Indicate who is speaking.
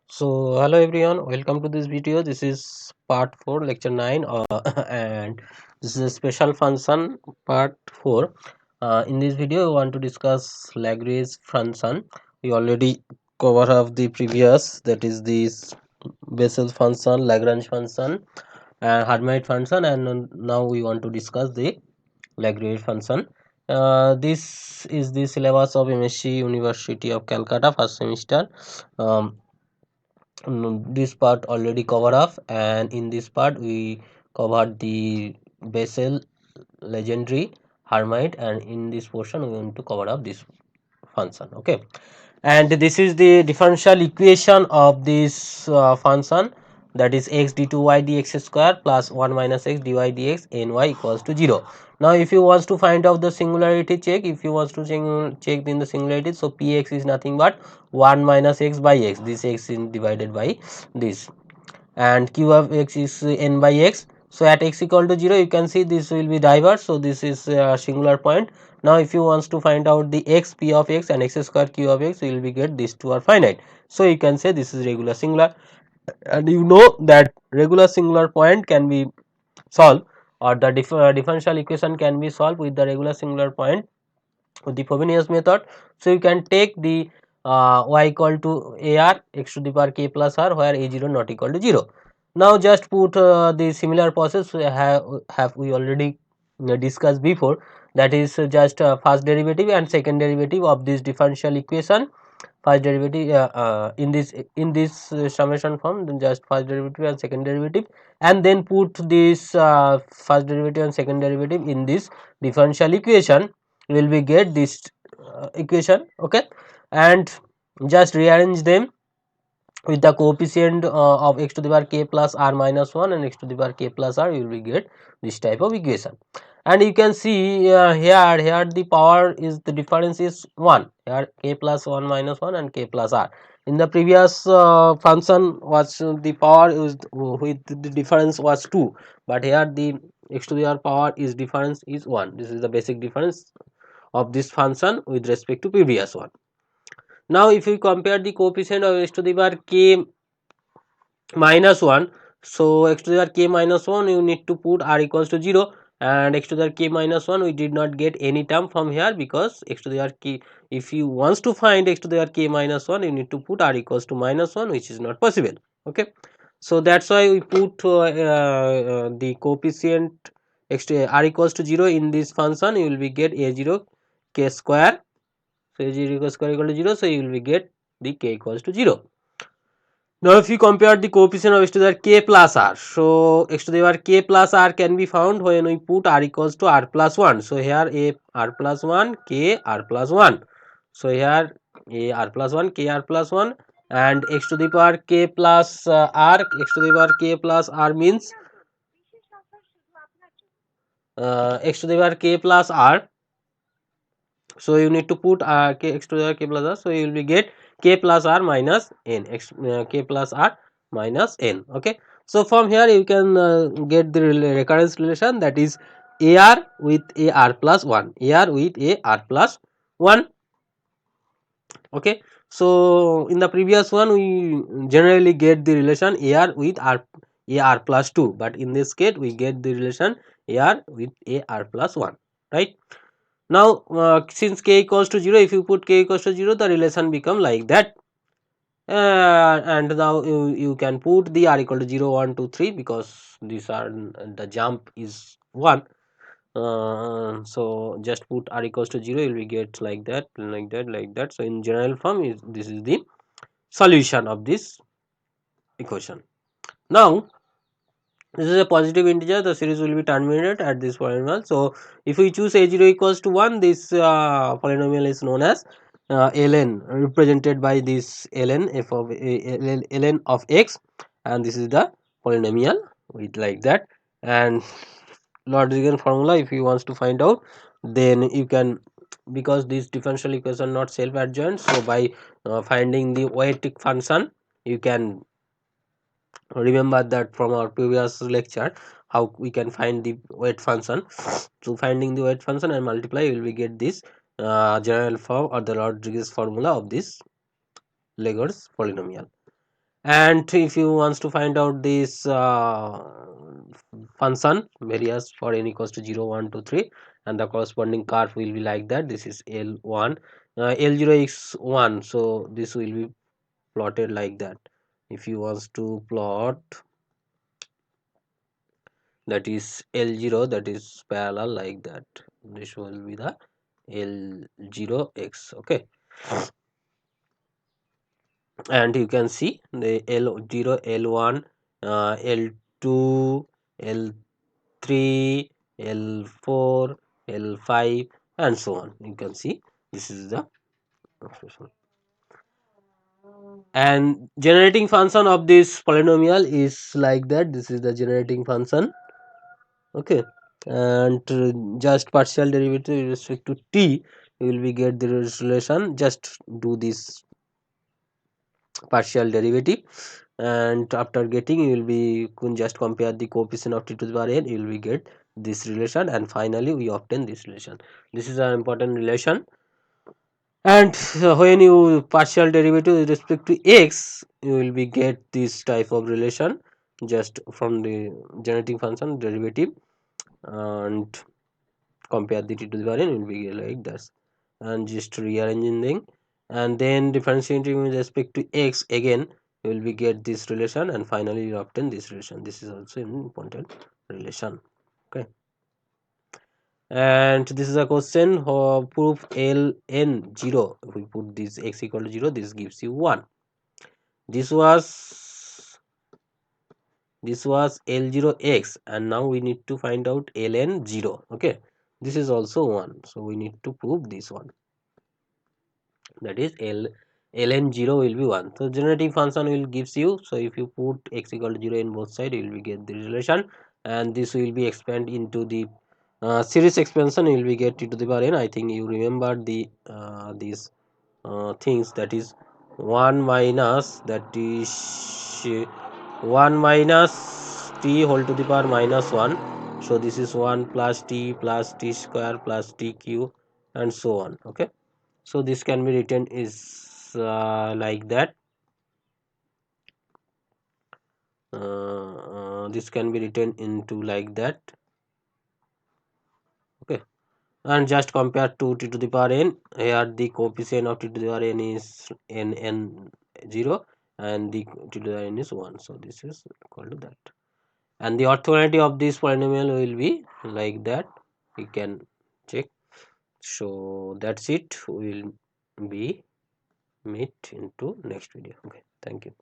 Speaker 1: So hello everyone, welcome to this video. This is part 4 lecture 9 and this is a special function part 4. In this video we want to discuss Lagrange function. We already covered of the previous, that is this Bessel function, Lagrange function and Hermite function, and now we want to discuss the Lagrange function. This is the syllabus of MSc University of Calcutta first semester. um, this part already covered up, and in this part we covered the Bessel, legendary, Hermite, and in this portion we want to cover up this function. Okay, and this is the differential equation of this function, that is x d2y dx square plus 1 minus x dy dx ny equals to 0. Now if you want to find out the singularity, check if you want to check in the singularity, so px is nothing but 1 minus x by x, this x is divided by this, and q of x is n by x. So at x equal to 0 you can see this will be diverse, so this is a singular point. Now if you want to find out the x p of x and x square q of x, you will be get these two are finite, so you can say this is regular singular. And you know that regular singular point can be solved, or the differential equation can be solved with the regular singular point with the Frobenius method. So you can take the y equal to ar x to the power k plus r, where a0 not equal to 0. Now just put the similar process we have we already discussed before, that is just first derivative and second derivative of this differential equation. First derivative in this summation form, then just first derivative and second derivative, and then put this first derivative and second derivative in this differential equation, will be get this equation. Okay, and just rearrange them with the coefficient of x to the power k plus r minus 1 and x to the power k plus r, you will get this type of equation. And you can see here the power is, the difference is 1, here k plus 1 minus 1 and k plus r. In the previous function was the power is with the difference was 2, but here the x to the power is difference is 1. This is the basic difference of this function with respect to previous one. Now if we compare the coefficient of x to the power k minus 1, so x to the power k minus 1 you need to put r equals to 0, and x to the power k minus 1 we did not get any term from here, because x to the power k, if you wants to find x to the power k minus 1 you need to put r equals to minus 1, which is not possible. Okay, so that's why we put the coefficient x to r equals to 0 in this function, you will be get a0 k square, so a0 square equal to 0, so you will be get the k equals to 0. Now if you compare the coefficient of x to the power k plus r, so x to the power k plus r can be found when we put r equals to r plus 1. So here a r plus 1 k r plus 1. So here a r plus 1 k r plus 1, and x to the power k plus r, x to the power k plus r means x to the power k plus r. So you need to put k x to the k plus r, so you will be get k plus r minus n, x k plus r minus n. Okay, so from here you can get the recurrence relation, that is ar with ar plus 1, ar with ar plus 1. Okay, so in the previous one we generally get the relation ar with ar plus 2, but in this case we get the relation ar with ar plus 1, right? Now since k equals to 0, if you put k equals to 0, the relation become like that. And now you can put the r equal to 0 1 2 3, because these are the jump is 1. So just put r equals to 0, you will get like that, like that, like that. So in general form is, this is the solution of this equation. Now this is a positive integer, the series will be terminated at this polynomial. So if we choose a0 equals to 1, this polynomial is known as ln, represented by this ln f of ln of x, and this is the polynomial with like that. And Lorentzian formula, if you wants to find out, then you can, because this differential equation not self adjoint, so by finding the weightic function, you can remember that from our previous lecture, how we can find the weight function. So finding the weight function and multiply, you will get this general form or the Rodriguez formula of this Lagrange polynomial. And if you wants to find out this function various for n equals to 0 1 2 3, and the corresponding curve will be like that. This is L1, L0 is 1, so this will be plotted like that. If you wants to plot, that is L0, that is parallel like that. This will be the L0x. Okay, and you can see the L0, L1, L2, L3, L4, L5, and so on. You can see this is the expression. And generating function of this polynomial is like that. This is the generating function. Okay, and just partial derivative with respect to t, you will be get the relation. Just do this partial derivative, and after getting, you will be just compare the coefficient of t to the power n, you will be get this relation, and finally we obtain this relation. This is an important relation. And when you partial derivative with respect to x, you will be get this type of relation just from the generating function derivative, and compare the t to the power n, will be like this, and just rearranging them, and then differentiating with respect to x again, you will be get this relation, and finally you obtain this relation. This is also an important relation. Okay, and this is a question of proof ln0. If we put this x equal to 0, this gives you 1. This was L0x, and now we need to find out ln0. Okay, this is also 1, so we need to prove this one, that is ln0 will be 1. So generating function will gives you, so if you put x equal to 0 in both side, you will be get the relation, and this will be expand into the series expansion, you will be get t to the power n. I think you remember the these things, that is 1 minus, that is 1 minus t whole to the power minus 1. So this is 1 plus t square plus t cube, and so on. Okay, so this can be written is like that. This can be written into like that. Okay, and just compare to t to the power n. Here the coefficient of t to the power n is n 0, and the t to the power n is 1. So this is equal to that, and the orthogonality of this polynomial will be like that. We can check. So that's it. We will be meet into next video. Okay, thank you.